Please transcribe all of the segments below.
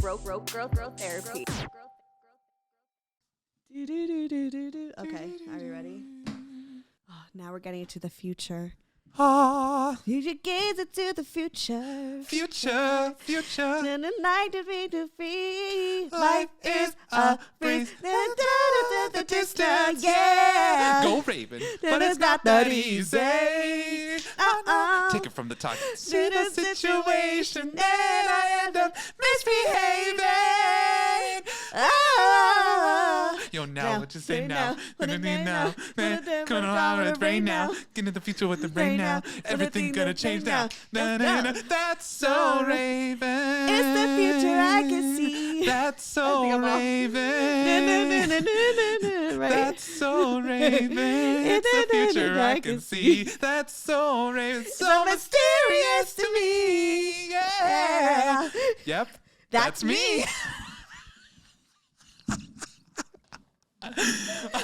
Broke girl therapy. Okay, are you ready? Oh, now we're getting into the future. Future gaze into the future. Future. And the night to be to free. Life is a breeze. The distance, yeah. Go Raven, but it's not that easy. Take it from the top. See the situation, and I end up misbehaving. Yo, now, what you say now? What do you need now? Coming on with the brain now. Get into the future with the brain now. Everything gonna change now. That's so Raven. It's the future I can see. That's so Raven. That's so Raven. It's the future I can see. That's so Raven. So mysterious to me. Yeah. Yep. That's me.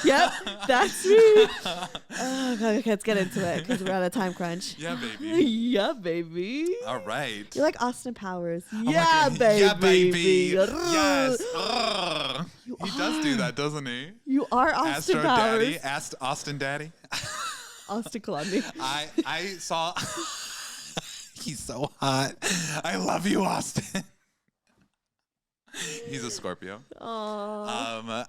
Yep, that's me. Oh, okay, let's get into it because we're on a time crunch. Yeah, baby. Yeah, baby. All right. You're like Austin Powers. Oh Yeah, baby. Yeah, baby. Yes. He does do that, doesn't he? You are Austin Astro Powers. Daddy. Austin Daddy. Austin Columbia. I saw. He's so hot. I love you, Austin. He's a Scorpio. Aww.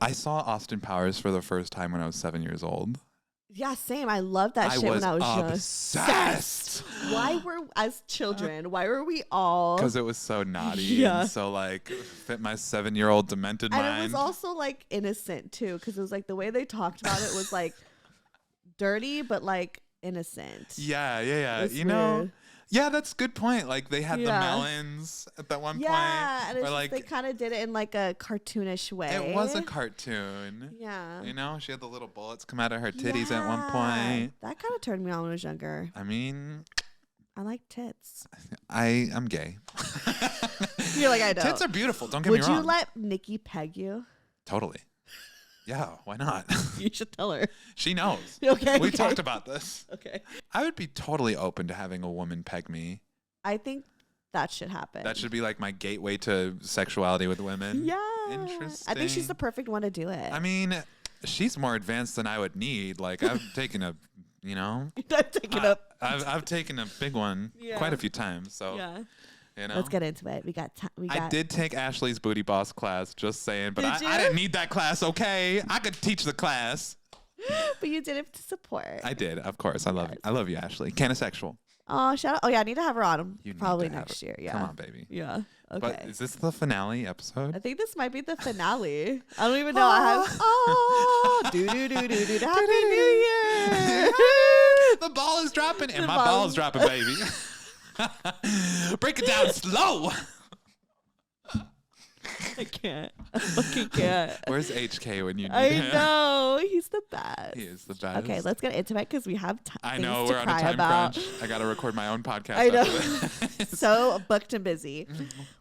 I saw Austin Powers for the first time when I was 7 years old. Yeah, same. I loved that shit when I was young. Obsessed. Why were, as children, why were we all? Because it was so naughty. Yeah. And so, like, fit my 7-year-old demented mind. And it was also, like, innocent, too. Because it was, like, the way they talked about it was, like, dirty, but, like, innocent. Yeah. It's You know? weird. Yeah, that's a good point. Like, they had the melons at that one point. Yeah, and it's just, like, they kind of did it in, like, a cartoonish way. it was a cartoon. Yeah. You know, she had the little bullets come out of her titties at one point. That kind of turned me on when I was younger. I mean, I like tits. I'm gay. You're like, I don't. Tits are beautiful. Don't get me Would wrong. you let Nikki peg you? Totally. Yeah, why not? You should tell her. She knows. Okay. We talked about this. Okay. I would be totally open to having a woman peg me. I think that should happen. That should be like my gateway to sexuality with women. Yeah. Interesting. I think she's the perfect one to do it. I mean, she's more advanced than I would need. Like, I've taken a, you know. I've taken a big one quite a few times. So, you know. Let's get into it. I did take Ashley's booty boss class, just saying. But I didn't need that class, okay? I could teach the class. But you did it to support. I did, of course. I love you, Ashley. Canisexual. Oh, shout out. Oh, yeah, I need to have her on You probably need to next year. Yeah. Come on, baby. Yeah. Okay. But is this the finale episode? I think this might be the finale. I don't even know. I have. Do. Happy New Year. The ball is dropping, and my ball is dropping, baby. Break it down slow. I can't. I fucking can't. Where's HK when you need I him? know. He's the best. He is the best. Okay, let's get into it because we have I things know, to we're on a cry time about. crunch. I got to record my own podcast. I know. after this. So booked and busy.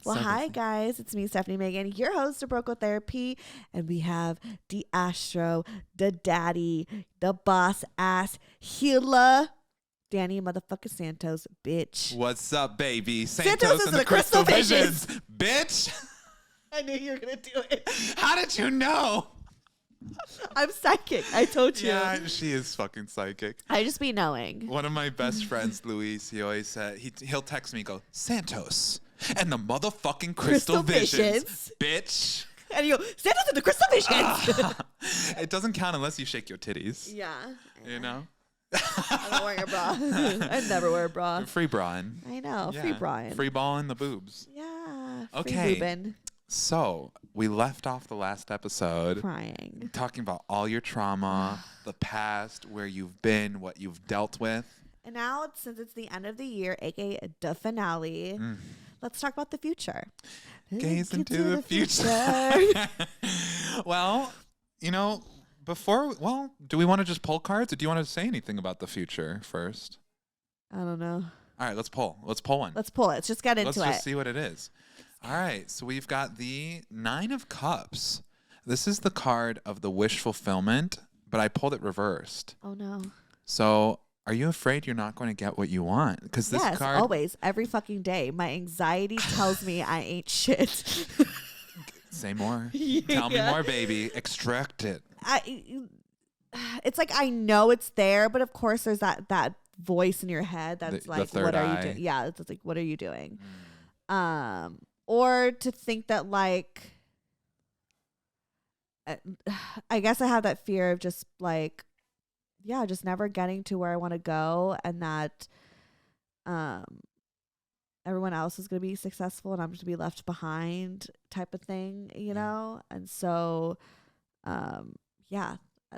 Well, So hi, busy. guys. It's me, Stefanie Maegan, your host of Broco Therapy. And we have the Astro, the daddy, the boss ass healer, Danny motherfucker Santos, bitch. What's up, baby? Santos and the Crystal Visions, bitch. I knew you were going to do it. How did you know? I'm psychic. I told you. Yeah, she is fucking psychic. I just be knowing. One of my best friends, Luis, he always said, he'll text me, go, Santos and the motherfucking Crystal Visions, bitch. And you go, Santos and the Crystal Visions. It doesn't count unless you shake your titties. Yeah. You know? I'm not wearing a bra. I never wear a bra. Free brawing. I know. Yeah. Free brawing. Free balling the boobs. Yeah. Okay. Free boobin'. So we left off the last episode Crying. talking about all your trauma, the past, where you've been, what you've dealt with. And now, since it's the end of the year, aka the finale, let's talk about the future. Gaze into the future. Well, you know, do we want to just pull cards, or do you want to say anything about the future first? I don't know. All right, let's pull. Let's pull one. Let's pull it. Let's just get into Let's it. just see what it is. All right, so we've got the 9 of Cups. This is the card of the wish fulfillment, but I pulled it reversed. Oh, no. So Are you afraid you're not going to get what you want? Because this Yes, card. always, every fucking day. My anxiety tells me I ain't shit. Say more. Yeah. Tell me more, baby. Extract it. It's like I know it's there, but of course there's that voice in your head that's The like, third what are eye. you doing? Yeah, it's like, what are you doing? Or to think that like, I guess I have that fear of just like, yeah, just never getting to where I want to go, and that everyone else is going to be successful and I'm going to be left behind type of thing, you know? And so, yeah,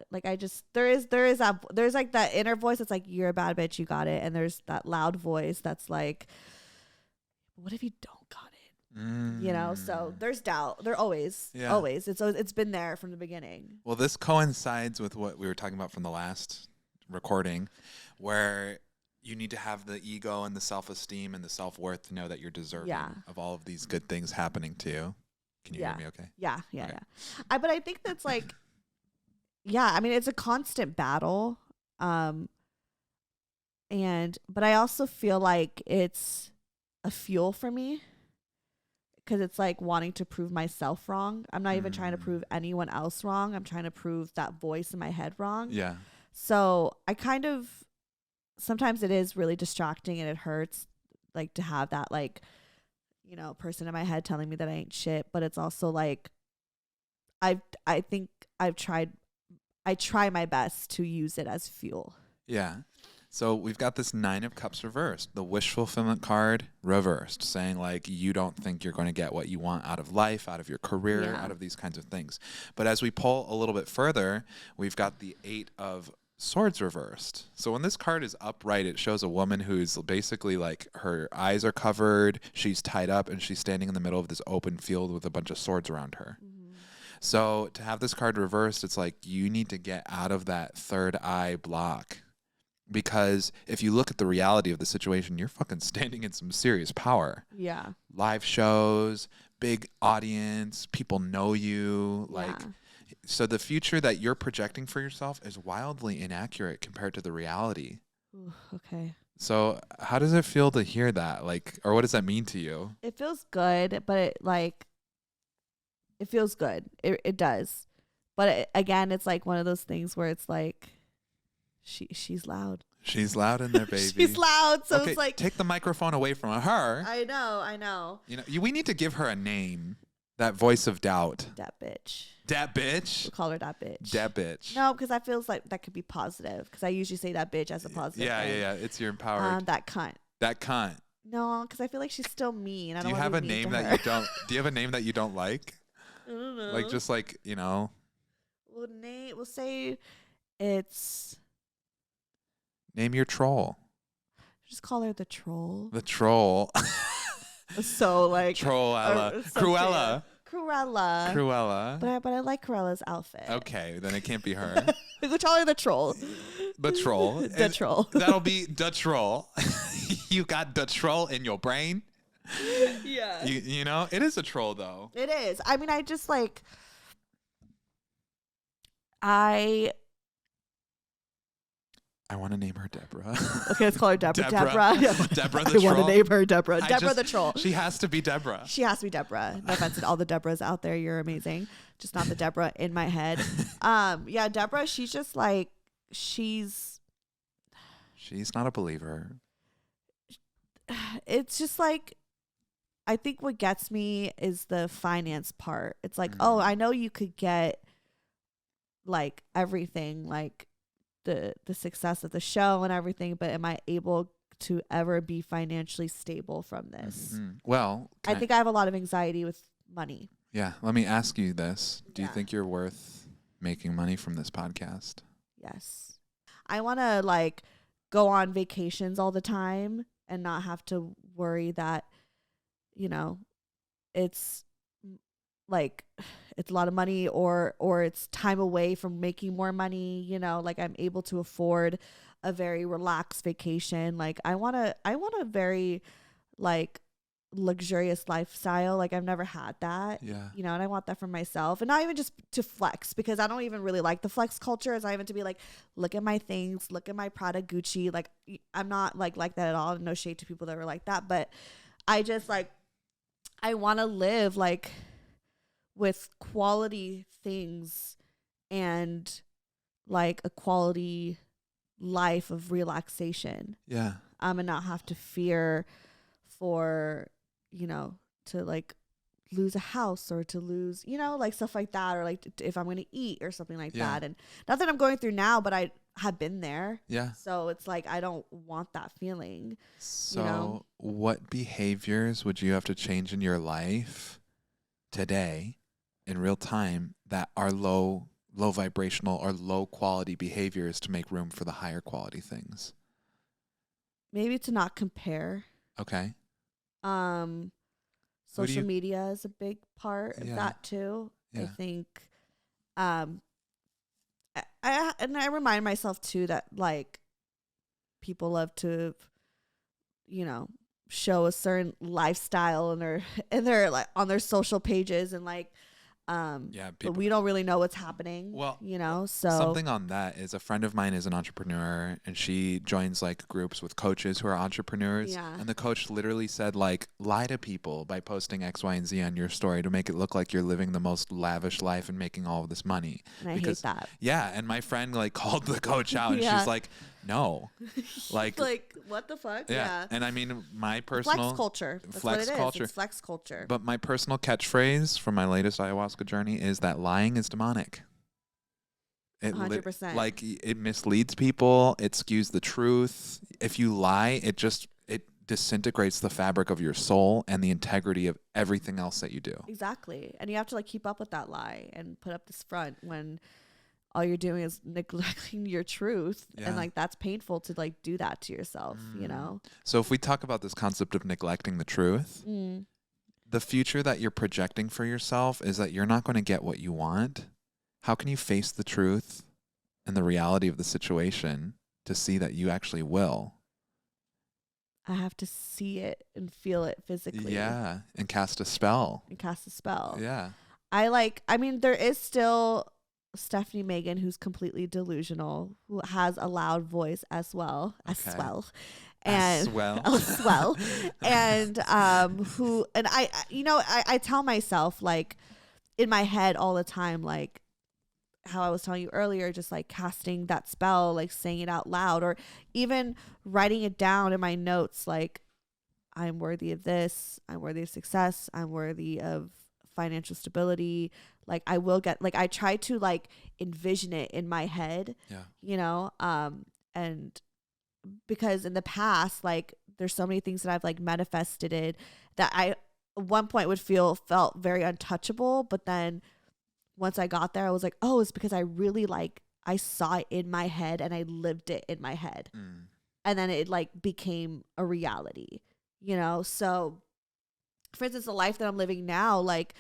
like I just, there's like that inner voice that's like, you're a bad bitch, you got it. And there's that loud voice that's like, what if you don't got it? You know? So there's doubt. There always. It's been there from the beginning. Well, this coincides with what we were talking about from the last recording, where you need to have the ego and the self-esteem and the self-worth to know that you're deserving of all of these good things happening to you. Can you hear me okay? Yeah. But I think that's like, I mean, it's a constant battle. But I also feel like it's a fuel for me, because it's like wanting to prove myself wrong. I'm not even trying to prove anyone else wrong. I'm trying to prove that voice in my head wrong. Yeah. So I kind of, sometimes it is really distracting and it hurts, like, to have that, like, you know, person in my head telling me that I ain't shit. But it's also like, I try my best to use it as fuel. Yeah. So we've got this 9 of Cups reversed, the wish fulfillment card reversed, saying like you don't think you're going to get what you want out of life, out of your career, out of these kinds of things. But as we pull a little bit further, we've got the 8 of Swords reversed. So when this card is upright, it shows a woman who's basically like her eyes are covered, she's tied up, and she's standing in the middle of this open field with a bunch of swords around her. So to have this card reversed, it's like you need to get out of that third eye block. Because if you look at the reality of the situation, you're fucking standing in some serious power. Yeah. Live shows, big audience, people know you. Like, so the future that you're projecting for yourself is wildly inaccurate compared to the reality. Ooh, okay. So how does it feel to hear that? Like, or what does that mean to you? It feels good, but it feels good. It does. But again, it's like one of those things where it's like, she's loud. She's loud in there, baby. She's loud, so okay, it's like, take the microphone away from her. I know. You know, we need to give her a name. That voice of doubt. That bitch. That bitch. We'll call her that bitch. That bitch. No, because that feels like that could be positive. Because I usually say that bitch as a positive. Yeah. It's your empowered. That cunt. That cunt. No, because I feel like she's still mean. Do you have a name that you don't? Do you have a name that you don't like? I don't know. Like just like, you know. We'll say it's. Name your troll. Just call her the troll. The troll. So like Trollella. Cruella. But I like Cruella's outfit. Okay, then it can't be her. We'll call her the troll. The troll. The troll. That'll be the troll. You got the troll in your brain. Yeah. You know, it is a troll though. It is. I mean, I just like I want to name her Deborah. Okay, let's call her Deborah. Deborah the troll. I want to name her Deborah. Deborah the troll. She has to be Deborah. She has to be Deborah. No offense to all the Deborahs out there. You're amazing. Just not the Deborah in my head. Yeah, Deborah, she's just like, she's not a believer. It's just like, I think what gets me is the finance part. It's like, oh, I know you could get like everything, like the success of the show and everything, but am I able to ever be financially stable from this? Well, I think I have a lot of anxiety with money. Yeah. Let me ask you this. Do you think you're worth making money from this podcast? Yes. I want to like go on vacations all the time and not have to worry that, you know, it's like it's a lot of money or it's time away from making more money, you know, like I'm able to afford a very relaxed vacation. Like I want a very like luxurious lifestyle. Like I've never had that. Yeah. You know, and I want that for myself. And not even just to flex, because I don't even really like the flex culture. It's not even to be like, look at my things, look at my Prada, Gucci. Like I'm not like that at all. No shade to people that were like that, but I just like, I want to live like with quality things and like a quality life of relaxation. Yeah. And not have to fear for, you know, to like lose a house or to lose, you know, like stuff like that, or like if I'm going to eat or something like that. And not that I'm going through now, but I have been there. Yeah. So it's like, I don't want that feeling. So you know? What behaviors would you have to change in your life today in real time that are low vibrational or low quality behaviors to make room for the higher quality things? Maybe to not compare. Okay. Social media is a big part of that too. Yeah. I think, I remind myself too that like people love to, you know, show a certain lifestyle in their like on their social pages, and like, but we don't really know what's happening. Well, you know, so something on that is a friend of mine is an entrepreneur, and she joins like groups with coaches who are entrepreneurs. Yeah. And the coach literally said, like, lie to people by posting X, Y, and Z on your story to make it look like you're living the most lavish life and making all of this money. And I hate that. Yeah. And my friend like called the coach out, and she's like, no, like what the fuck? Yeah. And I mean, my personal flex culture. That's flex what it is. culture. It's flex culture. But my personal catchphrase from my latest ayahuasca journey is that lying is demonic. 100%. Like it misleads people. It skews the truth. If you lie, it disintegrates the fabric of your soul and the integrity of everything else that you do. Exactly. And you have to like keep up with that lie and put up this front when all you're doing is neglecting your truth. Yeah. And like, that's painful to like do that to yourself, you know? So if we talk about this concept of neglecting the truth, the future that you're projecting for yourself is that you're not going to get what you want. How can you face the truth and the reality of the situation to see that you actually will? I have to see it and feel it physically. Yeah. And cast a spell. Yeah. I mean, there is still Stefanie Maegan, who's completely delusional, who has a loud voice as well. Okay. And who, and I tell myself like in my head all the time, like how I was telling you earlier, just like casting that spell, like saying it out loud, or even writing it down in my notes, like I'm worthy of this, I'm worthy of success, I'm worthy of financial stability. Like I will get, like I try to like envision it in my head, you know, and because in the past, like there's so many things that I've like manifested it that I at one point felt very untouchable. But then once I got there, I was like, oh, it's because I really like, I saw it in my head and I lived it in my head. And then it like became a reality, you know? So for instance, the life that I'm living now, like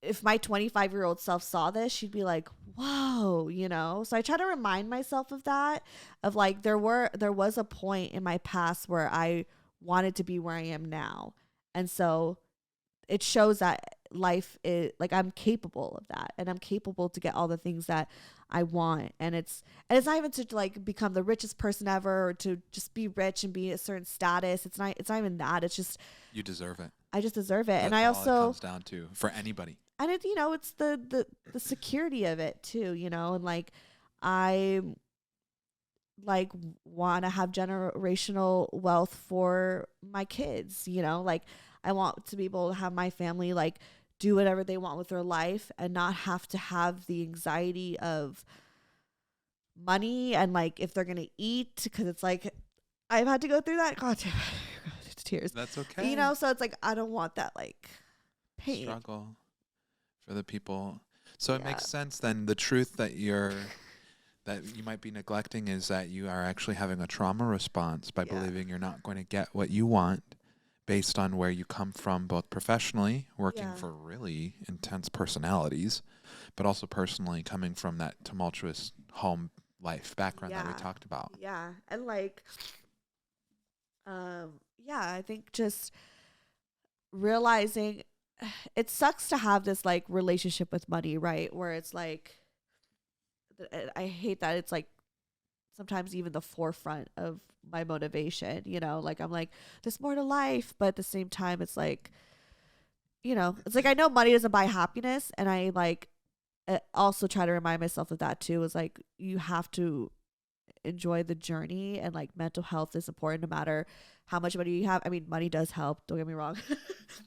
if my 25-year-old self saw this, she'd be like, whoa, you know? So I try to remind myself of that, of like, there was a point in my past where I wanted to be where I am now. And so it shows that life is like, I'm capable of that, and I'm capable to get all the things that I want. And it's not even to like become the richest person ever, or to just be rich and be a certain status. It's not even that. It's just, you deserve it. I just deserve it. That's and I also, all it comes down to for anybody. And it, you know, it's the security of it too, you know, and like I like want to have generational wealth for my kids, you know, like I want to be able to have my family like do whatever they want with their life and not have to have the anxiety of money and like if they're gonna eat, because it's like I've had to go through that. God damn it. Tears. That's okay. You know, so it's like I don't want that like pain. Struggle for the people. So it makes sense then. The truth that you might be neglecting is that you are actually having a trauma response by believing you're not going to get what you want based on where you come from, both professionally, working for really intense personalities, but also personally coming from that tumultuous home life background that we talked about. Yeah. And like, I think just realizing it sucks to have this like relationship with money, right? Where it's like, I hate that it's like sometimes even the forefront of my motivation, you know, like I'm like, there's more to life. But at the same time, it's like, you know, it's like I know money doesn't buy happiness. And I like also try to remind myself of that too, is like you have to enjoy the journey, and like mental health is important no matter how much money you have. I mean, money does help, don't get me wrong.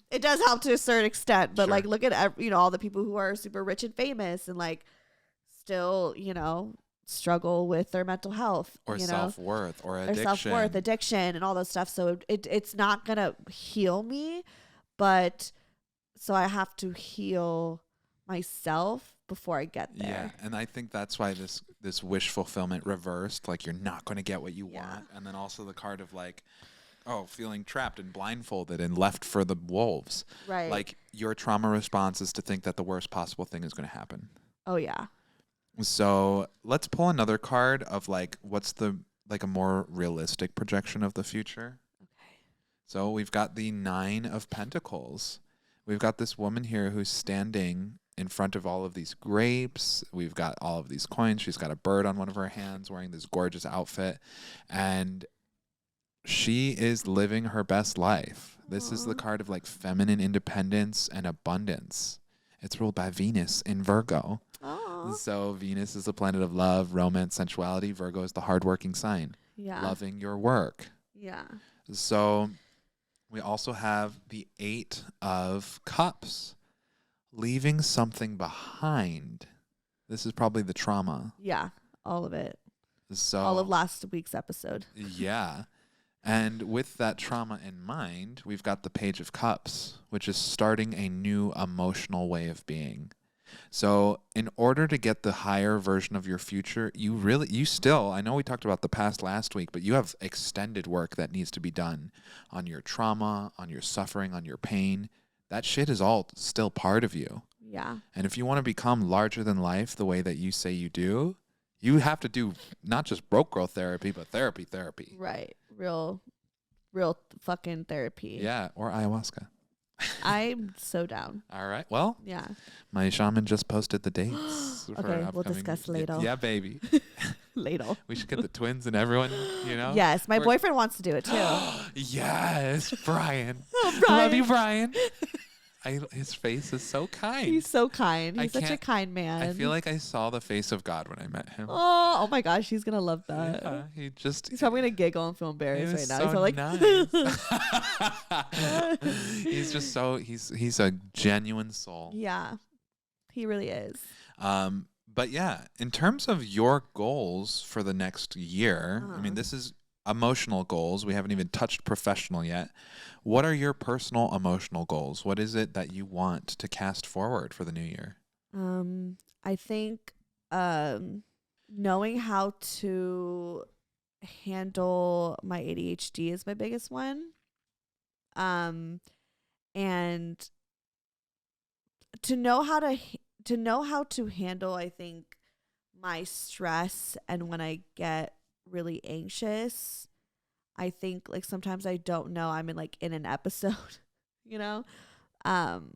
It does help to a certain extent, but like look at you know, all the people who are super rich and famous and like still, you know, struggle with their mental health or you know, self-worth or addiction. or self-worth, addiction, and all those stuff. So it's not gonna heal me, but so I have to heal myself before I get there. Yeah, and I think that's why this wish fulfillment reversed, like you're not going to get what you want, and then also the card of like, oh, feeling trapped and blindfolded and left for the wolves. Right. Like your trauma response is to think that the worst possible thing is going to happen. Oh yeah. So let's pull another card of like what's the like a more realistic projection of the future. Okay. So we've got the 9 of Pentacles. We've got this woman here who's standing in front of all of these grapes. We've got all of these coins. She's got a bird on one of her hands, wearing this gorgeous outfit. And she is living her best life. This is the card of like feminine independence and abundance. It's ruled by Venus in Virgo. Aww. So Venus is the planet of love, romance, sensuality. Virgo is the hardworking sign. Yeah. Loving your work. Yeah. So we also have the 8 of Cups. Leaving something behind. This is probably the trauma. Yeah. All of it. So all of last week's episode. Yeah. And with that trauma in mind, we've got the Page of Cups, which is starting a new emotional way of being. So in order to get the higher version of your future, you still, I know we talked about the past last week, but you have extended work that needs to be done on your trauma, on your suffering, on your pain. That shit is all still part of you. Yeah. And if you want to become larger than life the way that you say you do, you have to do not just broke girl therapy, but therapy. Right. Real fucking therapy. Yeah. Or ayahuasca. I'm so down. All right. Well, yeah. My shaman just posted the dates. Okay, we'll discuss later. Yeah, baby. Later. We should get the twins and everyone, you know? Yes, my boyfriend wants to do it too. Yes, Brian. Oh, Brian. Love you, Brian. His face is so kind. He's so kind. He's such a kind man. I feel like I saw the face of God when I met him. Oh my gosh, he's gonna love that. Yeah, he's probably gonna giggle and feel embarrassed right now. So he's like, nice. He's just so he's a genuine soul. Yeah, he really is. But yeah, in terms of your goals for the next year, I mean, this is emotional goals. We haven't even touched professional yet. What are your personal emotional goals? What is it that you want to cast forward for the new year? I think knowing how to handle my ADHD is my biggest one. And to know how to handle, I think, my stress, and when I get really anxious, I think like sometimes I don't know I'm in an episode, you know, and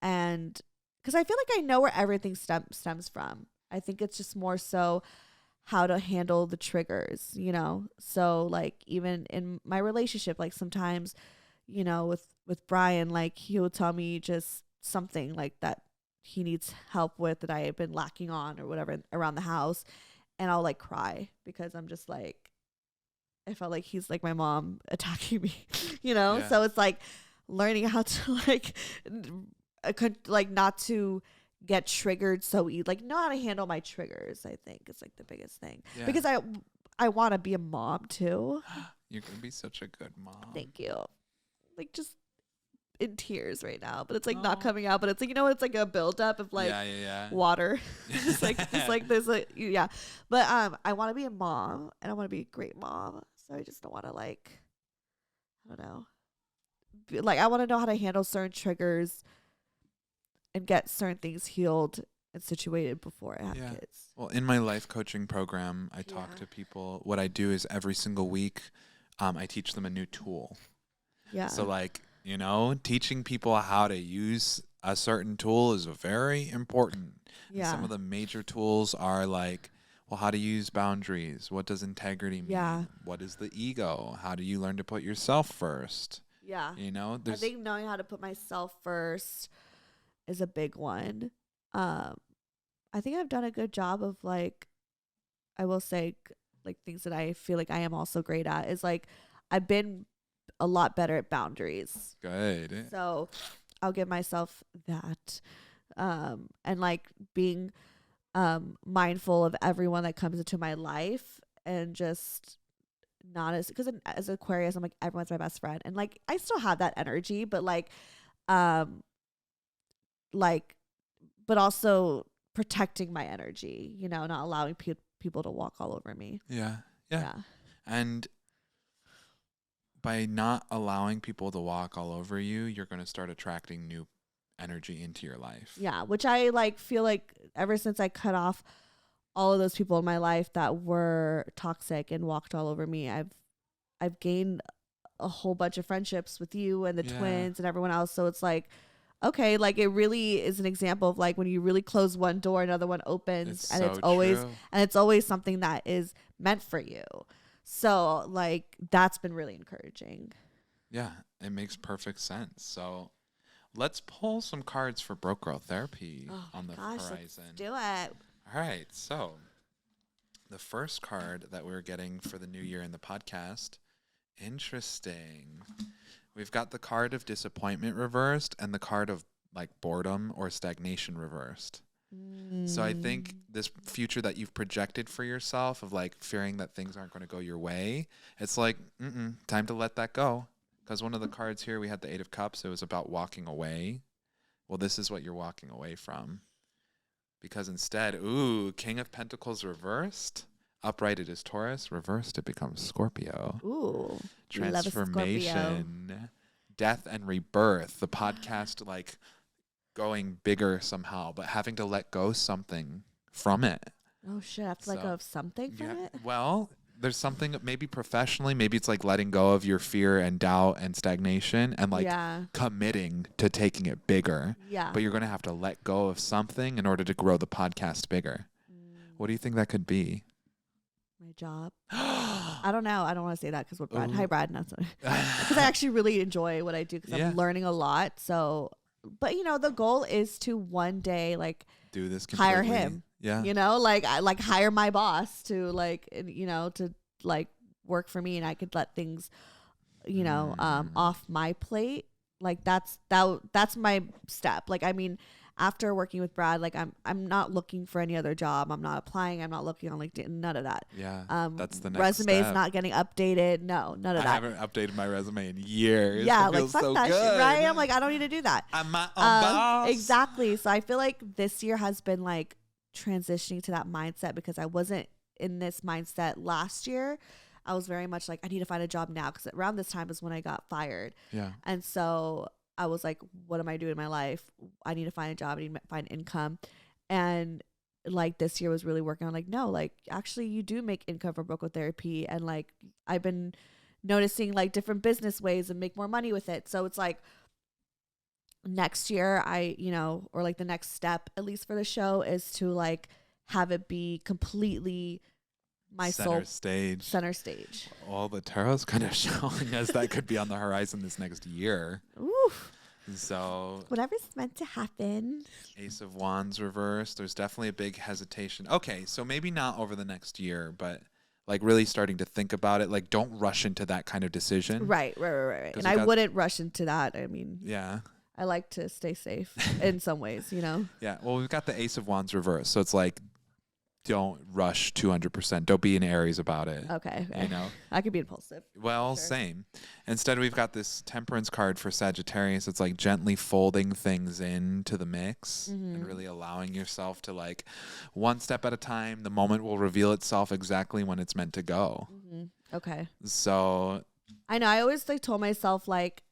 because I feel like I know where everything stems from. I think it's just more so how to handle the triggers, you know. So like even in my relationship, like sometimes, you know, with Brian, like he will tell me just something like that he needs help with that I have been lacking on or whatever around the house, and I'll like cry because I'm just like, I felt like he's like my mom attacking me, you know? Yeah. So it's like learning how to like not to get triggered so easy, like know how to handle my triggers, I think is like the biggest thing. Yeah. Because I want to be a mom too. You're going to be such a good mom. Thank you. Like just in tears right now, but it's like not coming out, but it's like, you know, it's like a buildup of like water. It's like there's like, yeah. But I want to be a mom and I want to be a great mom. So I just don't want to like, I don't know. Like I want to know how to handle certain triggers and get certain things healed and situated before I have kids. Well, in my life coaching program, I talk to people. What I do is every single week, I teach them a new tool. Yeah. So like You know, teaching people how to use a certain tool is very important. And Yeah. some of the major tools are like, well, how to use boundaries. What does integrity mean? Yeah. What is the ego? How do you learn to put yourself first? Yeah. You know, I there's think knowing how to put myself first is a big one. I think I've done a good job of like, I will say, like things that I feel like I am also great at is like, I've been a lot better at boundaries. good. So I'll give myself that. And like being mindful of everyone that comes into my life and just not as Aquarius, I'm like, everyone's my best friend. And like, I still have that energy, but um, like, but also protecting my energy, you know, not allowing people to walk all over me. Yeah. Yeah. And by not allowing people to walk all over you, you're going to start attracting new energy into your life. Yeah. Which I like feel like ever since I cut off all of those people in my life that were toxic and walked all over me, I've gained a whole bunch of friendships with you and the twins and everyone else. So it's like, okay, like it really is an example of like when you really close one door, another one opens, It's and so it's always something that is meant for you. So like that's been really encouraging. Yeah, it makes perfect sense. So let's pull some cards for Broke Girl Therapy on the horizon. Let's do it. All right, so the first card that we're getting for the new year in the podcast, interesting. We've got the card of disappointment reversed and the card of like boredom or stagnation reversed. So I think this future that you've projected for yourself of like fearing that things aren't going to go your way, it's like, time to let that go. Because one of the cards here, we had the 8 of Cups. It was about walking away. Well, this is what you're walking away from. Because instead, King of Pentacles reversed. Upright it is Taurus. Reversed it becomes Scorpio. Ooh. Transformation. Death and rebirth. The podcast like going bigger somehow, but having to let go something from it. Oh shit, I have to let go of something from it? Well, there's something maybe professionally, maybe it's like letting go of your fear and doubt and stagnation and like committing to taking it bigger. Yeah. But you're going to have to let go of something in order to grow the podcast bigger. What do you think that could be? My job. I don't know. I don't want to say that because we're Brad. Hi, Brad. Because I actually really enjoy what I do because I'm learning a lot. So, but you know, the goal is to one day like do this completely. Hire him. Yeah. You know, like I like hire my boss to like, you know, to like work for me and I could let things, you know, off my plate. Like that's my step. Like, I mean, after working with Brad, like I'm not looking for any other job. I'm not applying. I'm not looking on LinkedIn. None of that. Yeah. That's the next resume step. is not getting updated. No, none of that. I haven't updated my resume in years. Yeah, it like feels fuck so that good. shit, right? I'm like, I don't need to do that. I'm my own boss. Exactly. So I feel like this year has been like transitioning to that mindset because I wasn't in this mindset last year. I was very much like, I need to find a job now because around this time is when I got fired. Yeah. And so I was like, what am I doing in my life? I need to find a job. I need to find income. And like this year was really working on like, no, like actually you do make income from Broke Girl Therapy. And like, I've been noticing like different business ways and make more money with it. So it's like next year or like the next step, at least for the show, is to like have it be completely my center stage. Well, the tarot's kind of showing us that could be on the horizon this next year. Oof. So whatever's meant to happen. Ace of Wands reversed. There's definitely a big hesitation. Okay, so maybe not over the next year, but like really starting to think about it. Like don't rush into that kind of decision. Right. And I wouldn't rush into that. I mean, yeah. I like to stay safe in some ways, you know? Yeah. Well, we've got the Ace of Wands reversed. So it's like, don't rush 200%. Don't be in Aries about it. Okay. You know? I could be impulsive. Well, sure. Same. Instead, we've got this Temperance card for Sagittarius. It's like gently folding things into the mix and really allowing yourself to like one step at a time. The moment will reveal itself exactly when it's meant to go. Okay. So I know. I always like told myself like,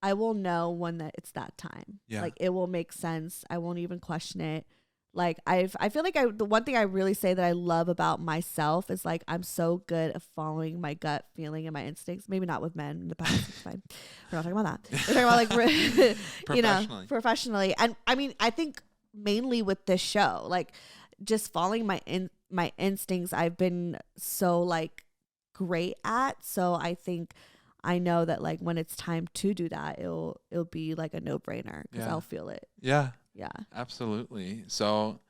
I will know when that it's that time. Yeah. Like it will make sense. I won't even question it. Like I feel like the one thing I really say that I love about myself is like I'm so good at following my gut feeling and my instincts. Maybe not with men in the past. It's fine. We're not talking about that. We're talking about like you know, professionally. And I mean, I think mainly with this show, like just following my instincts, I've been so like great at. So I think I know that like when it's time to do that, it'll be like a no brainer because I'll feel it. Yeah. Yeah. Absolutely. So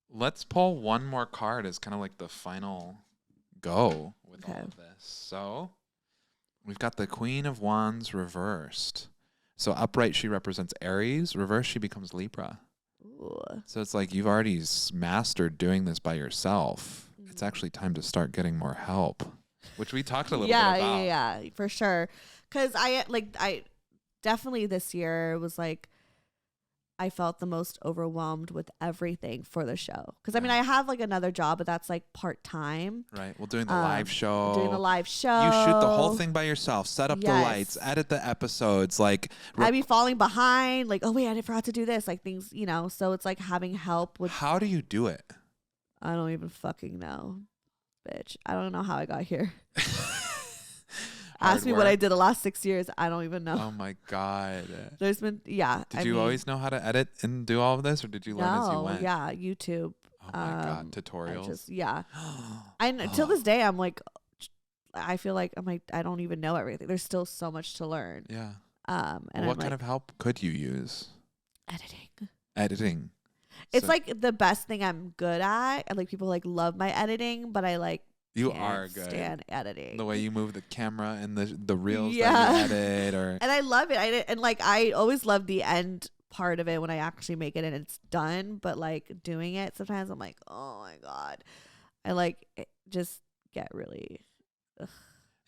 let's pull one more card as kind of like the final go with all of this. So we've got the Queen of Wands reversed. So upright, she represents Aries. Reversed, she becomes Libra. Ooh. So it's like you've already mastered doing this by yourself. It's actually time to start getting more help, which we talked a little bit about. Yeah, for sure. Because I definitely this year was like, I felt the most overwhelmed with everything for the show. Because I mean, I have like another job, but that's like part-time. Right. Well, doing the live show. You shoot the whole thing by yourself. Set up the lights. Edit the episodes. Like I'd be falling behind. Like, oh wait, I forgot to do this. Like things, you know. So it's like having help with. How do you do it? I don't even fucking know, bitch. I don't know how I got here. Ask me what I did the last 6 years. I don't even know. Oh my God. There's been, Did you always know how to edit and do all of this, or did you learn as you went? Yeah, YouTube. Oh my God, tutorials. Till this day, I'm like, I feel like I'm like, I don't even know everything. There's still so much to learn. Yeah. And what kind of help could you use? Editing. It's like the best thing I'm good at. And like people like love my editing, but I like. You are good. Stand editing. The way you move the camera and the reels that you edit, and I love it. And like I always love the end part of it when I actually make it and it's done. But like doing it, sometimes I'm like, oh my God, I like just get really, like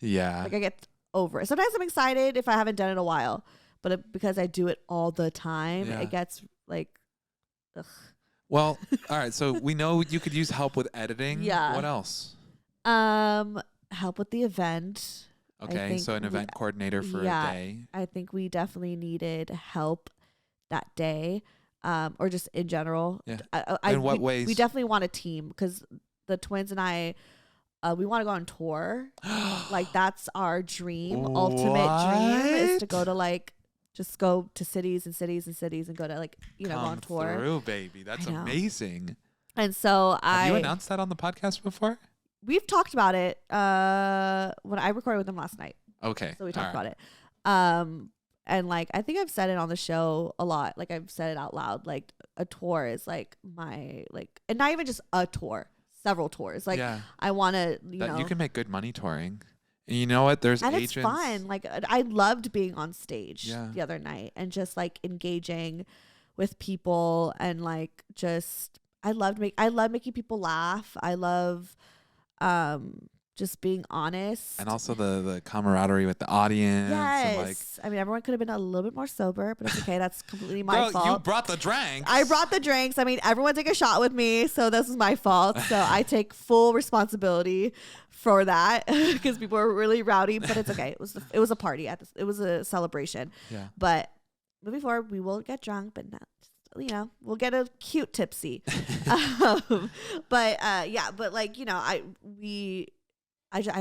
I get over it. Sometimes I'm excited if I haven't done it in a while, but because I do it all the time, it gets like, Well, all right. So we know you could use help with editing. Yeah. What else? Help with the event. Okay, so an event coordinator for a day. I think we definitely needed help that day, or just in general. Yeah. In what ways? We definitely want a team because the twins and I, we want to go on tour. Like that's our dream, ultimate dream is to go to like, just go to cities and cities and cities and go to like, you know, go on tour. Come through, baby. That's amazing. And so Have you announced that on the podcast before? We've talked about it when I recorded with them last night. Okay. So we talked about it. And like I think I've said it on the show a lot. Like I've said it out loud. Like a tour is like my like, and not even just a tour, several tours. Like I want to, you know, you can make good money touring. And you know what? There's agents. It's fun. Like I loved being on stage the other night and just like engaging with people and like just I love making people laugh. I love just being honest, and also the camaraderie with the audience. Yes, and like, I mean everyone could have been a little bit more sober, but it's okay. That's completely my fault. You brought the drinks. I brought the drinks. I mean everyone took a shot with me, so this is my fault. So I take full responsibility for that because people were really rowdy, but it's okay. It was a party it was a celebration. Yeah. But moving forward, we will get drunk, but not. You know, we'll get a cute tipsy. But like, you know, I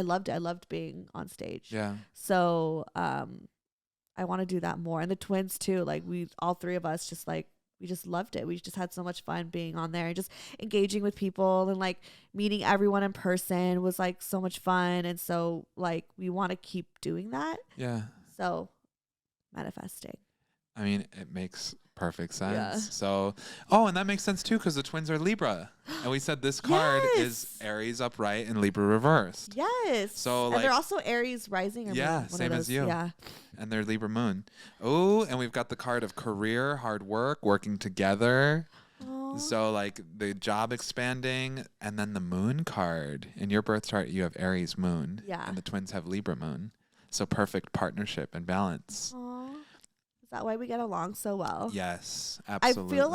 loved it. I loved being on stage. Yeah. So, I want to do that more. And the twins too, like all three of us just like, we just loved it. We just had so much fun being on there and just engaging with people and like meeting everyone in person was like so much fun. And so like, we want to keep doing that. Yeah. So manifesting. I mean, it makes perfect sense. Yeah. So, and that makes sense too because the twins are Libra, and we said this card is Aries upright and Libra reversed. Yes. So, and they're also Aries rising. Or same as you. Yeah. And they're Libra moon. Oh, and we've got the card of career, hard work, working together. Aww. So, like the job expanding, and then the moon card. In your birth chart, you have Aries moon. Yeah. And the twins have Libra moon. So perfect partnership and balance. Aww. Is that why we get along so well? Yes, absolutely. I feel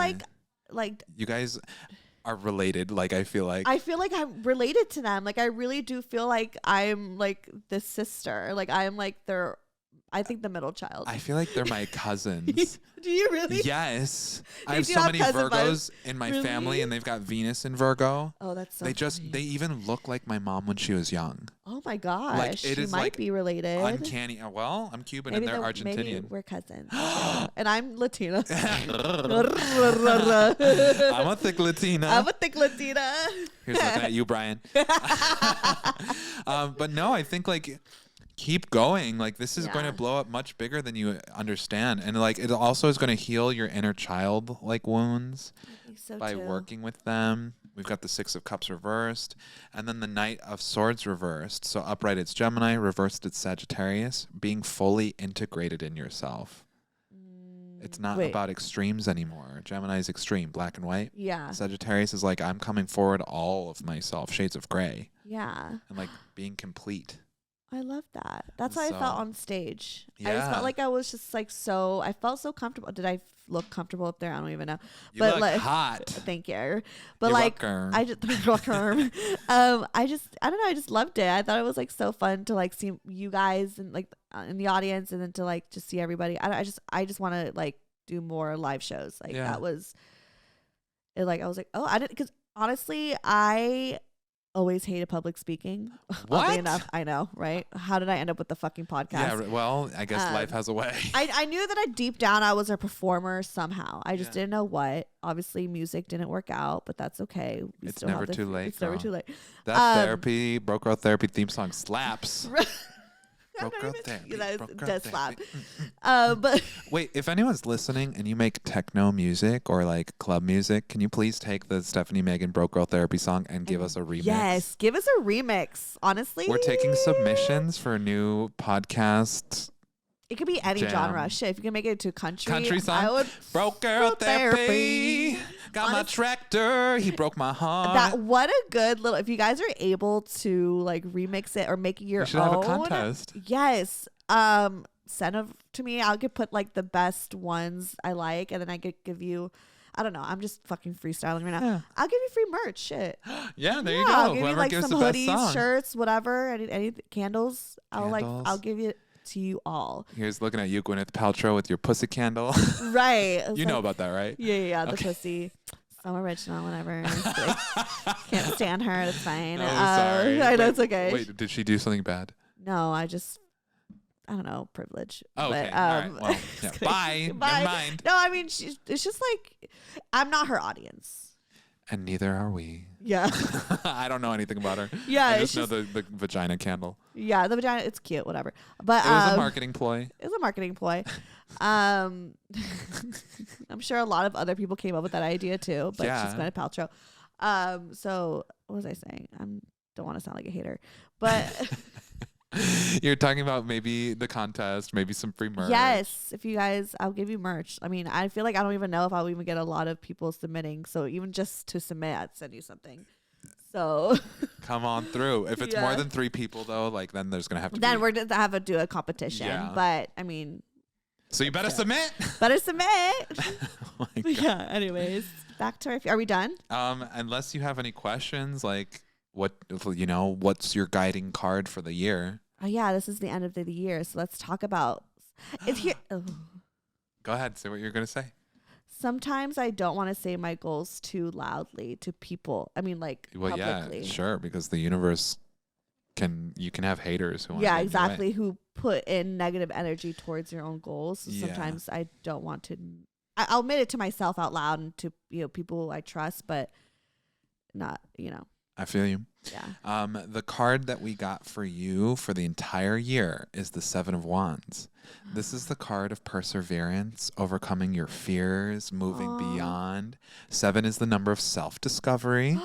like you guys are related. Like I feel like I'm related to them. Like I really do feel like I'm like this sister. Like I'm like their I think the middle child. I feel like they're my cousins. Do you really? Yes. I You have do so have many cousin Virgos vibes. in my Really? family, and they've got Venus in Virgo. Oh, that's so They funny. even look like my mom when she was young. Oh my gosh. Like, it you is, might like, be related. Uncanny. Well, I'm Cuban and they're Maybe Argentinian. we're cousins. Yeah. And I'm Latina. I'm a thick Latina. I'm a thick Latina. Here's looking at you, Brian. But no, I think like keep going. Like this is going to blow up much bigger than you understand, and like it also is going to heal your inner child like wounds by working with them. We've got the 6 of Cups reversed, and then the Knight of Swords reversed. So upright it's Gemini, reversed it's Sagittarius. Being fully integrated in yourself. It's not about extremes anymore. Gemini is extreme, black and white. Yeah. Sagittarius is like, I'm coming forward all of myself, shades of gray. Yeah. And like being complete. I love that. That's how I felt on stage. Yeah. I just felt like I was just like I felt so comfortable. Did I look comfortable up there? I don't even know. You but look like, hot. Thank you. But You're like, welcome. I just, I don't know. I just loved it. I thought it was like so fun to like see you guys and like in the audience, and then to like just see everybody. I just want to like do more live shows. Like that was it. Like I was like, oh, I didn't, because honestly, I always hated public speaking. What? Oddly enough, I know, right? How did I end up with the fucking podcast? Yeah, well, I guess life has a way. I knew that deep down I was a performer somehow. I just didn't know what. Obviously, music didn't work out, but that's okay. It's never too late. It's never too late. That therapy, Broke Girl Therapy theme song slaps. Broke Girl Therapy. That does slap. But wait, if anyone's listening and you make techno music or like club music, can you please take the Stefanie Maegan Broke Girl Therapy song and give us a remix? Yes, give us a remix. Honestly, we're taking submissions for a new podcast. It could be any jam. genre. Shit, if you can make it to country song. I would. Broke Girl Therapy. Got my tractor. He broke my heart. What a good little. If you guys are able to like remix it or make it your own, we should have a contest. Yes. Send them to me. I'll put like the best ones I like, and then I could give you. I don't know. I'm just fucking freestyling right now. Yeah. I'll give you free merch. Shit. Yeah, there you go. I'll give Whoever you like gives some the best hoodies, song. shirts, whatever. Any candles. I'll give you to you all. Here's looking at you, Gwyneth Paltrow, with your pussy candle. Right. You know about that, right? Yeah. The pussy. So original, whatever. Can't stand her. It's fine. Oh, sorry. I know it's okay. Wait, did she do something bad? No, I don't know, privilege. Oh, okay. But, all right. Well, yeah. Bye. Bye. Never mind. No, I mean, it's just like, I'm not her audience. And neither are we. Yeah. I don't know anything about her. Yeah. I just know the vagina candle. Yeah, the vagina, it's cute, whatever. But it was a marketing ploy. It was a marketing ploy. I'm sure a lot of other people came up with that idea too, but she's Gwyneth Paltrow. So what was I saying? Don't want to sound like a hater, but you're talking about maybe the contest, maybe some free merch. Yes, if you guys, I'll give you merch. I mean, I feel like I don't even know if I'll even get a lot of people submitting. So even just to submit, I'd send you something. So come on through. If it's more than 3 people though, like then there's gonna have to. Then we're gonna have to do a competition. Yeah. But I mean. So you better submit. Better submit. Oh my God. Yeah. Anyways, back to our. Are we done? Unless you have any questions, like what's your guiding card for the year? Oh yeah, this is the end of the year, so let's talk about. It's here. Oh. Go ahead. Say what you're gonna say. Sometimes I don't want to say my goals too loudly to people. I mean, like publicly. Yeah, sure, because the universe you can have haters who want yeah, to exactly, who put in negative energy towards your own goals. So sometimes I don't want to. I'll admit it to myself out loud and to people I trust, but not I feel you. Yeah. The card that we got for you for the entire year is the 7 of Wands. This is the card of perseverance, overcoming your fears, moving beyond. 7 is the number of self-discovery.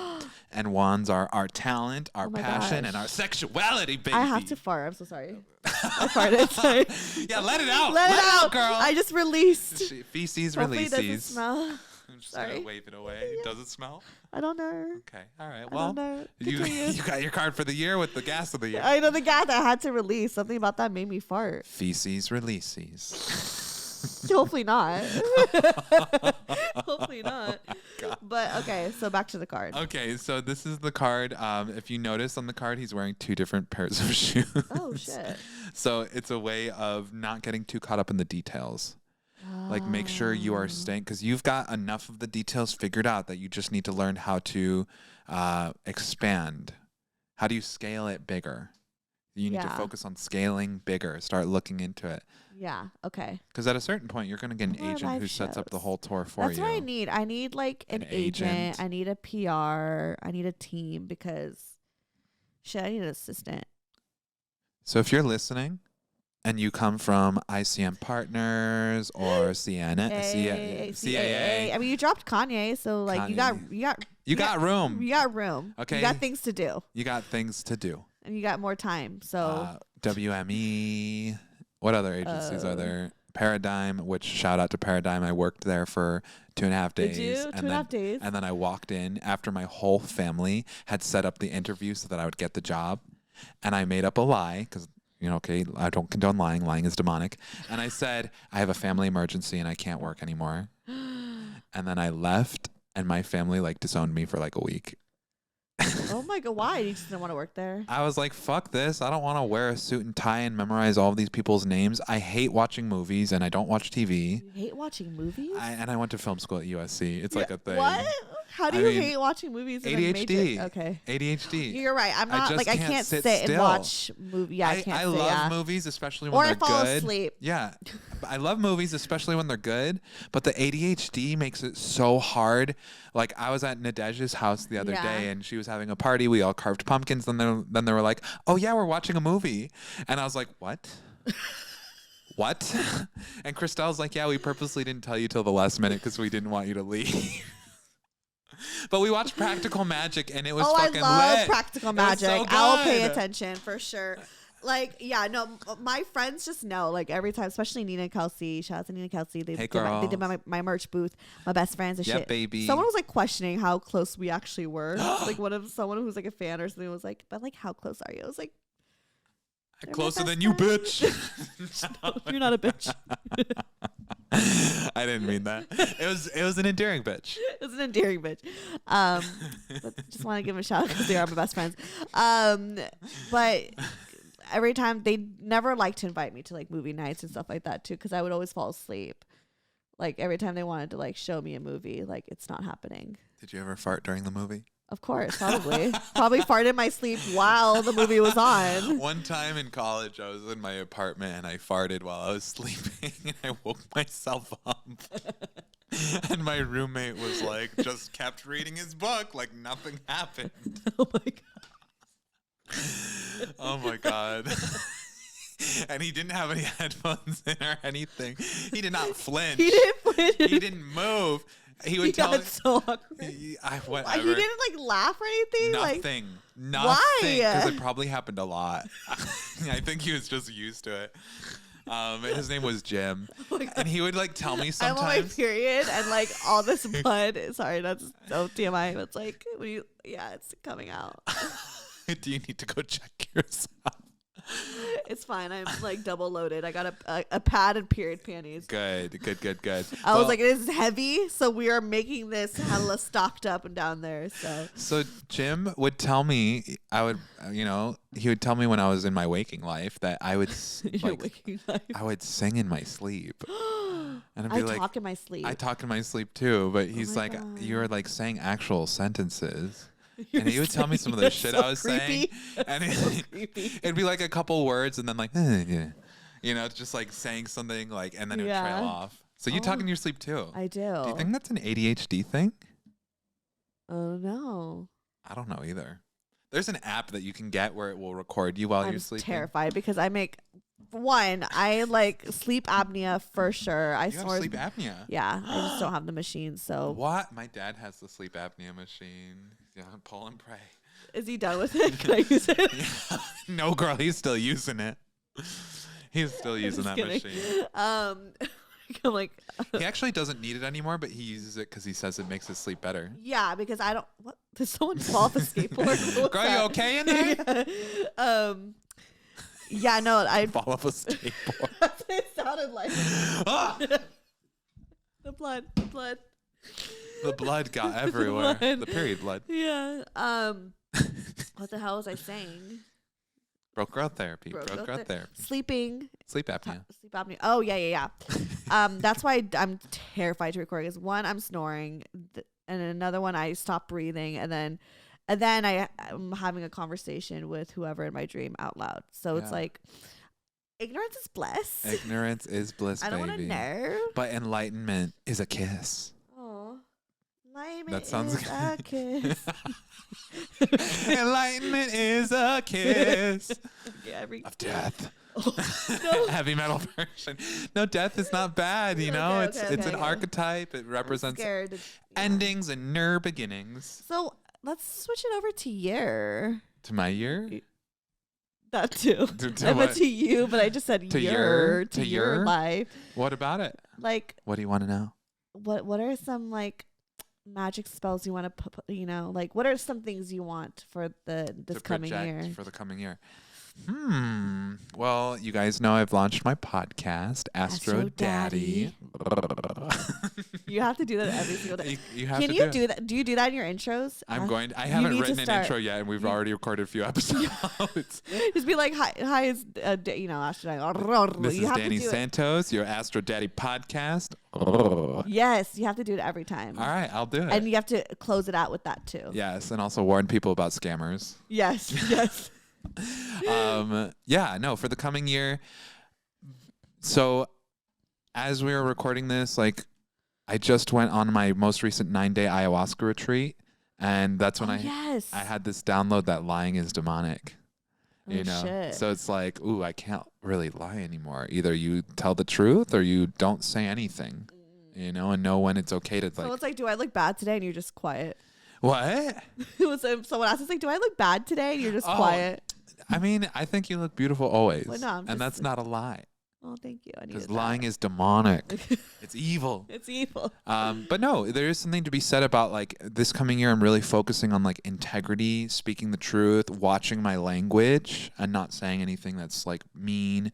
And wands are our talent, our passion, and our sexuality, baby. I have to fart. I'm so sorry. I farted. Sorry. Yeah, let it out. Let it out, girl. I just released. Feces, Hopefully releases. it doesn't smell. I'm just going to wave it away. Yeah. Does it smell? I don't know. Okay. All right. Well, you you got your card for the year with the gas of the year. I know the gas I had to release. Something about that made me fart. Feces, releases. Hopefully not. Hopefully not. But okay, so back to the card. Okay, so this is the card. If you notice on the card, he's wearing 2 different pairs of shoes. Oh shit. So it's a way of not getting too caught up in the details. Like, make sure you are staying, because you've got enough of the details figured out that you just need to learn how to expand. How do you scale it bigger? You need to focus on scaling bigger. Start looking into it. Yeah. Okay. Because at a certain point, you're going to get an agent who sets up the whole tour for you. That's what I need. I need like an agent. I need a PR. I need a team because shit, I need an assistant. So if you're listening and you come from ICM Partners or CAA. I mean, you dropped Kanye, so like Kanye. you got room. You got room. Okay. You got things to do. You got things to do. And you got more time. So WME. What other agencies are there? Paradigm, which shout out to Paradigm. I worked there for 2.5 days. Did you? 2.5 days. And then I walked in after my whole family had set up the interview so that I would get the job. And I made up a lie because, okay, I don't condone lying. Lying is demonic. And I said, I have a family emergency and I can't work anymore. And then I left and my family disowned me for a week. Oh my God, why? You just didn't want to work there? I was like, fuck this. I don't want to wear a suit and tie and memorize all of these people's names. I hate watching movies and I don't watch TV. You hate watching movies? And I went to film school at USC. It's like a thing. What? How do you hate watching movies? ADHD. Okay. ADHD. You're right. I'm not I can't sit and watch movies. Yeah, I love movies, especially when they're good. Or I fall asleep. Yeah. I love movies, especially when they're good. But the ADHD makes it so hard. Like, I was at Nadej's house the other day and she was having a party. We all carved pumpkins. Then they were like, oh, yeah, we're watching a movie. And I was like, what? What? And Christelle's like, yeah, we purposely didn't tell you till the last minute because we didn't want you to leave. But we watched Practical Magic and it was fucking lit. I love Practical Magic. So I'll pay attention for sure. My friends just know, every time, especially Nina and Kelsey. Shout out to Nina and Kelsey. They did my merch booth, my best friends and shit. Baby. Someone was questioning how close we actually were. Someone who's a fan or something was like, but how close are you? I was like, closer than you, bitch. You're not a bitch. I didn't mean that. It was an endearing bitch. It was an endearing bitch. But just want to give them a shout out because they are my best friends. But every time they never liked to invite me to movie nights and stuff like that too, because I would always fall asleep. Every time they wanted to show me a movie, it's not happening. Did you ever fart during the movie? Of course, probably. Probably farted in my sleep while the movie was on. One time in college, I was in my apartment and I farted while I was sleeping and I woke myself up. And my roommate was just kept reading his book like nothing happened. Oh my God. Oh my God. And he didn't have any headphones in or anything. He did not flinch. He didn't flinch. He didn't move. He would tell me. So awkward. Whatever. He didn't laugh or anything. Nothing. Nothing. Why? Because it probably happened a lot. I think he was just used to it. His name was Jim, and he would tell me sometimes. I'm on my period, and all this blood. Sorry, that's so TMI. It's when you, it's coming out. Do you need to go check yourself? It's fine. I'm double loaded. I got a pad and period panties. Good. I was it is heavy, so we are making this hella stocked up and down there. So Jim would tell me, he would tell me when I was in my waking life that I would I would sing in my sleep. And I'd be I talk in my sleep. I talk in my sleep too, but he's you're saying actual sentences. And he would tell me some of the shit I was saying. And it'd be a couple words and then just saying something and then it would trail off. So you talk in your sleep too? I do. Do you think that's an ADHD thing? Oh, no. I don't know either. There's an app that you can get where it will record you while you're sleeping. I'm terrified because I sleep apnea for sure. You have sleep apnea? Yeah, I just don't have the machine. So what? My dad has the sleep apnea machine. Yeah, pull and pray. Is he done with it? Can I use it? Yeah. No, girl, he's still using it. He's still using that machine. I'm he actually doesn't need it anymore, but he uses it because he says it makes his sleep better. Yeah, because I don't. What? Did someone fall off a skateboard? Girl, you okay in there? Yeah, no, I fall off a skateboard. That's what it sounded like. The blood. The blood got everywhere. The period blood. Yeah. What the hell was I saying? Broke girl therapy. Broke girl therapy. Sleeping. Sleep apnea. Sleep apnea. Oh, yeah. That's why I'm terrified to record. Because one, I'm snoring. And another one, I stop breathing. And then I'm having a conversation with whoever in my dream out loud. So it's like, ignorance is bliss. Ignorance is bliss, I don't want to know. But enlightenment is a kiss. Oh. Enlightenment That sounds is a kiss. Enlightenment is a kiss of death. No. Heavy metal version. No, death is not bad, you know. It's an archetype. It represents endings and new beginnings. So let's switch it over to year. To my year? That too. I went to you, but I just said to your life. What about it? Like, what do you want to know? What are some like magic spells you want to put, you know, like what are some things you want for this coming year? For the coming year. Well, you guys know I've launched my podcast, Astro Daddy. You have to do that every single day. You have Can to you do that? Do you do that in your intros? I haven't written an intro yet, and we've already recorded a few episodes. Just be like, hi, is you know, Astro Daddy. This is Danny Santos, your Astro Daddy podcast. Yes, you have to do it every time. All right, I'll do it. And you have to close it out with that too. Yes, and also warn people about scammers. Yes. For the coming year. So as we were recording this, like I just went on my most recent 9-day ayahuasca retreat, and that's when I had this download that lying is demonic. You know, shit. So it's like, ooh, I can't really lie anymore. Either you tell the truth or you don't say anything, you know, and know when it's okay to like. So it's like, do I look bad today? And you're just quiet. What? Someone asked us like, do I look bad today? And you're just quiet. I mean, I think you look beautiful always. Well, no, and that's not a lie. Oh, thank you. Because lying is demonic. It's evil. It's evil. But no, there is something to be said about like this coming year. I'm really focusing on like integrity, speaking the truth, watching my language, and not saying anything that's like mean,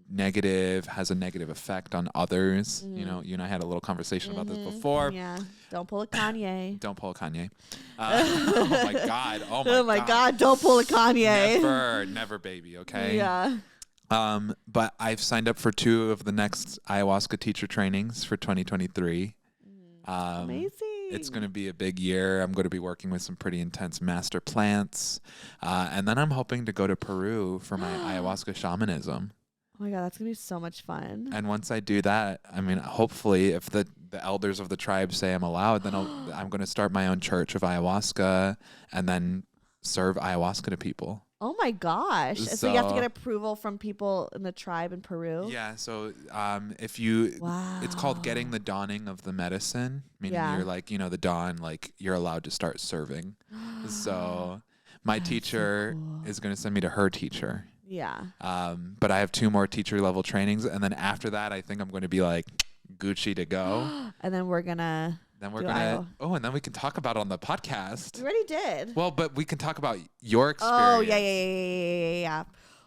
negative, has a negative effect on others. You know, you and I had a little conversation about this before. Yeah. Don't pull a Kanye. Don't pull a Kanye. Oh my God. Oh my God. Don't pull a Kanye. Never, baby. Okay. Yeah. But I've signed up for 2 of the next ayahuasca teacher trainings for 2023. Amazing. It's going to be a big year. I'm going to be working with some pretty intense master plants. And then I'm hoping to go to Peru for my ayahuasca shamanism. Oh my God, that's going to be so much fun. And once I do that, I mean, hopefully if the elders of the tribe say I'm allowed, then I'm going to start my own church of ayahuasca and then serve ayahuasca to people. Oh my gosh. So you have to get approval from people in the tribe in Peru? Yeah. So it's called getting the dawning of the medicine, meaning you're like, you know, the dawn, like you're allowed to start serving. So my teacher is going to send me to her teacher. Yeah. But I have 2 more teacher level trainings. And then after that, I think I'm going to be like Gucci to go. And then we're going to. And then we can talk about it on the podcast. We already did. Well, but we can talk about your experience. Oh, yeah.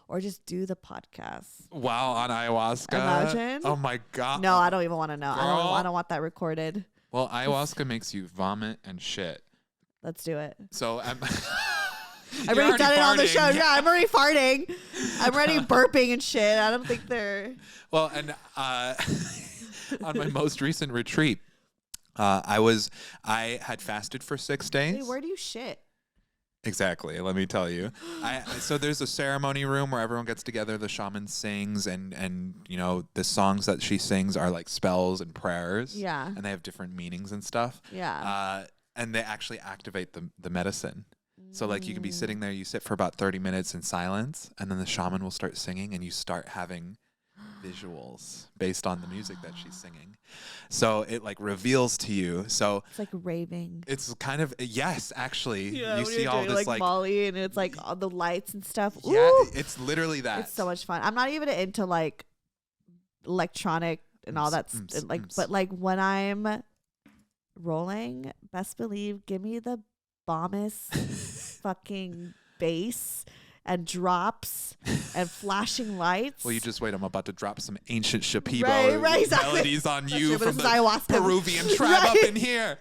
Or just do the podcast. Wow, on ayahuasca. Imagine. Oh my God. No, I don't even want to know. Girl. I don't want that recorded. Well, ayahuasca makes you vomit and shit. Let's do it. So I've already done it on the show. Yeah, I'm already farting. I'm already burping and shit. I don't think they're. Well, and on my most recent retreat, I had fasted for 6 days. Wait, where do you shit? Exactly. Let me tell you. So there's a ceremony room where everyone gets together. The shaman sings, and you know the songs that she sings are like spells and prayers. Yeah. And they have different meanings and stuff. Yeah. And they actually activate the medicine. So like you can be sitting there, you sit for about 30 minutes in silence, and then the shaman will start singing, and you start having visuals based on the music that she's singing. So it like reveals to you. So it's like raving. It's kind of, yes, actually. Yeah, you see all this like Molly, and it's like all the lights and stuff. Ooh. Yeah, it's literally that. It's so much fun. I'm not even into like electronic and all that but like when I'm rolling, best believe, give me the bombest fucking bass and drops and flashing lights. Well, you just wait. I'm about to drop some ancient Shipibo melodies on you from the ayahuasca. Peruvian tribe up in here.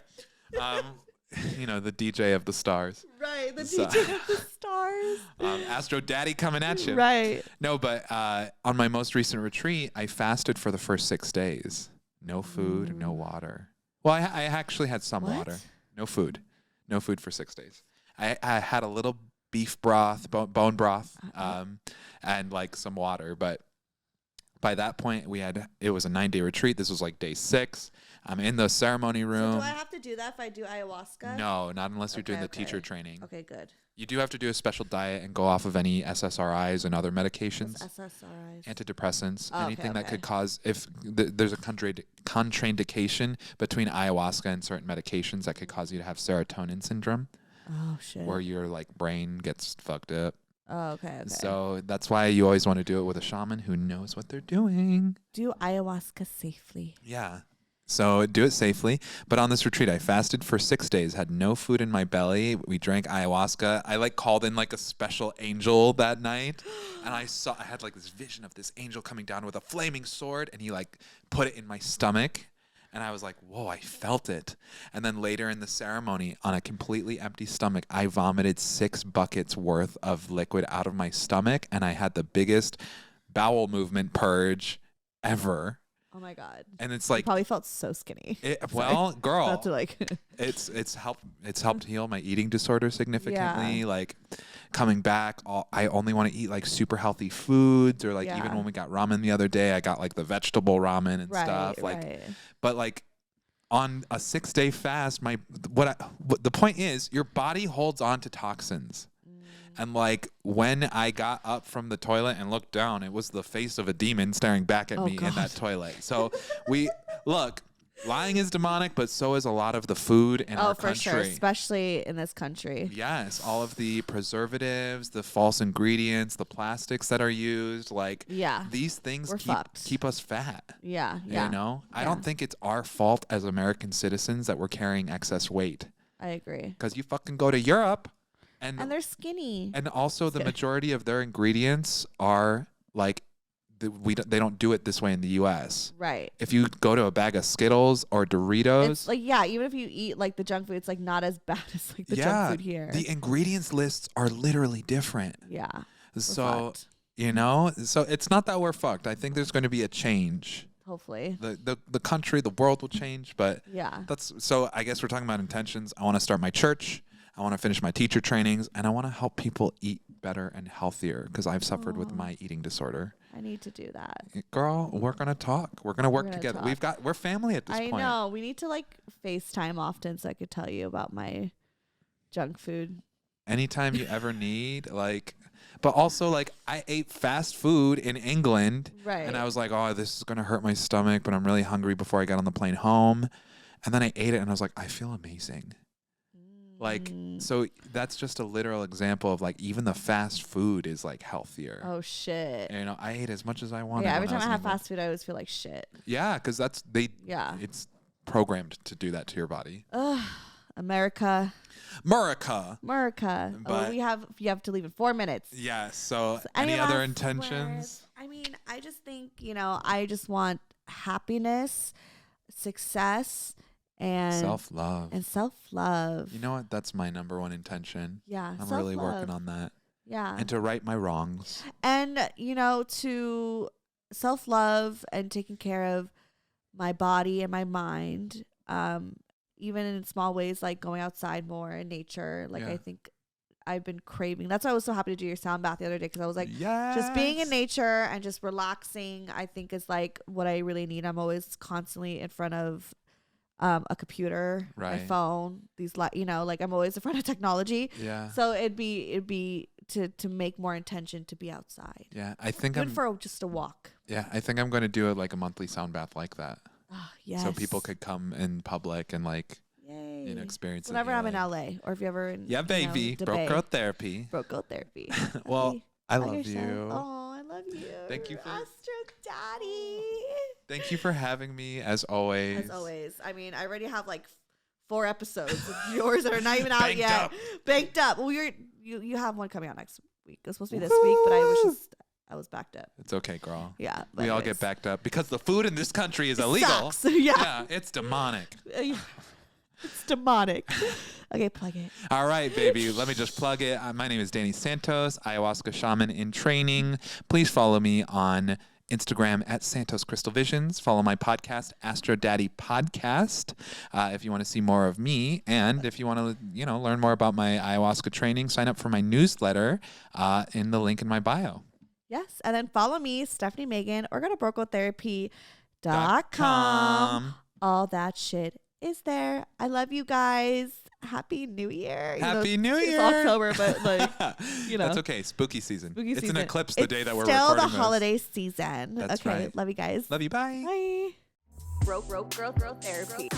You know, the DJ of the stars. Right. Right. The So- teaching of the stars. Astro Daddy coming at you. Right. No, but on my most recent retreat, I fasted for the first 6 days. No food, no water. Well, I actually had some water. No food. No food for 6 days. I had a little beef broth, bone broth, and like some water. But by that point, it was a 9-day retreat. This was like day 6. I'm in the ceremony room. So do I have to do that if I do ayahuasca? No, not unless you're doing the teacher training. Okay, good. You do have to do a special diet and go off of any SSRIs and other medications. What's SSRIs? Antidepressants, Oh, anything that okay. could cause, if there's a contraindication between ayahuasca and certain medications that could cause you to have serotonin syndrome, Oh, shit. where your like brain gets fucked up. Oh, okay. So that's why you always want to do it with a shaman who knows what they're doing. Do ayahuasca safely. Yeah. So do it safely. But on this retreat, I fasted for 6 days, had no food in my belly. We drank ayahuasca. I like called in like a special angel that night. And I had like this vision of this angel coming down with a flaming sword. And he like put it in my stomach. And I was like, whoa, I felt it. And then later in the ceremony, on a completely empty stomach, I vomited 6 buckets worth of liquid out of my stomach. And I had the biggest bowel movement purge ever. Oh my God. And it's like, you probably felt so skinny. Well, girl, Not to like it's helped heal my eating disorder significantly. Like coming back, I only want to eat like super healthy foods, or like even when we got ramen the other day, I got like the vegetable ramen and stuff. Like, but like on a 6-day fast, the point is your body holds on to toxins. And like when I got up from the toilet and looked down, it was the face of a demon staring back at me in that toilet. So lying is demonic, but so is a lot of the food in our country. Oh, for sure, especially in this country. Yes, all of the preservatives, the false ingredients, the plastics that are used, like these things keep us fat. Yeah. You know? I don't think it's our fault as American citizens that we're carrying excess weight. I agree. Because you fucking go to Europe and they're skinny. And also the majority of their ingredients are like they don't do it this way in the US. Right. If you go to a bag of Skittles or Doritos, it's like even if you eat like the junk food, it's like not as bad as like the junk food here. The ingredients lists are literally different. Yeah. So so it's not that we're fucked. I think there's going to be a change. Hopefully. The country, the world will change, but so I guess we're talking about intentions. I want to start my church. I want to finish my teacher trainings, and I want to help people eat better and healthier because I've suffered with my eating disorder. I need to do that. Girl, we're going to talk. We're going to work together. We're family at this point. I know. We need to like FaceTime often so I could tell you about my junk food. Anytime you ever need, but also I ate fast food in England, and I was like, oh, this is going to hurt my stomach, but I'm really hungry before I got on the plane home. And then I ate it and I was like, I feel amazing. So that's just a literal example of even the fast food is healthier. Oh shit! And, I ate as much as I wanted. Yeah, every time I have fast food, I always feel like shit. Yeah, because it's programmed to do that to your body. America. But you have to leave in 4 minutes. Yeah. So any other intentions? I mean, I just think I just want happiness, success. And self-love. You know what? That's my number one intention. Yeah. I'm really working on that. Yeah. And to right my wrongs. And, to self-love and taking care of my body and my mind, even in small ways, like going outside more in nature. I think I've been craving. That's why I was so happy to do your sound bath the other day, because I was like, just being in nature and just relaxing, I think is what I really need. I'm always constantly in front of a computer, my phone, I'm always in front of technology. Yeah. So it'd be to make more intention to be outside. Yeah. I think good for just a walk. Yeah. I think I'm going to do a monthly sound bath like that. Oh, yes. So people could come in public and experience it. Whenever I'm in LA, or if you ever in baby. Broke girl therapy. Well, I love you. Oh, I love you. Thank you for Astro Daddy. Thank you for having me, as always. As always. I mean, I already have 4 episodes of yours that are not even out yet. Banked up. Well, you have one coming out next week. It was supposed to be this week, but I was backed up. It's okay, girl. Yeah. We all get backed up because the food in this country is illegal. Sucks. Yeah. Yeah, it's demonic. It's demonic. Okay, plug it. All right, baby. Let me just plug it. My name is Danny Santos, ayahuasca shaman in training. Please follow me on Instagram at Santos Crystal Visions. Follow my podcast, Astro Daddy Podcast, if you want to see more of me. And if you want to, learn more about my ayahuasca training, sign up for my newsletter in the link in my bio. Yes. And then follow me, Stefanie Maegan, or go to brocotherapy.com. All that shit is there. I love you guys. Happy New Year. Happy New Year. It's October, but That's okay. Spooky season. It's an eclipse the day that we're still recording the holiday season. That's okay. right. Love you guys. Love you. Bye. Bye. Growth therapy.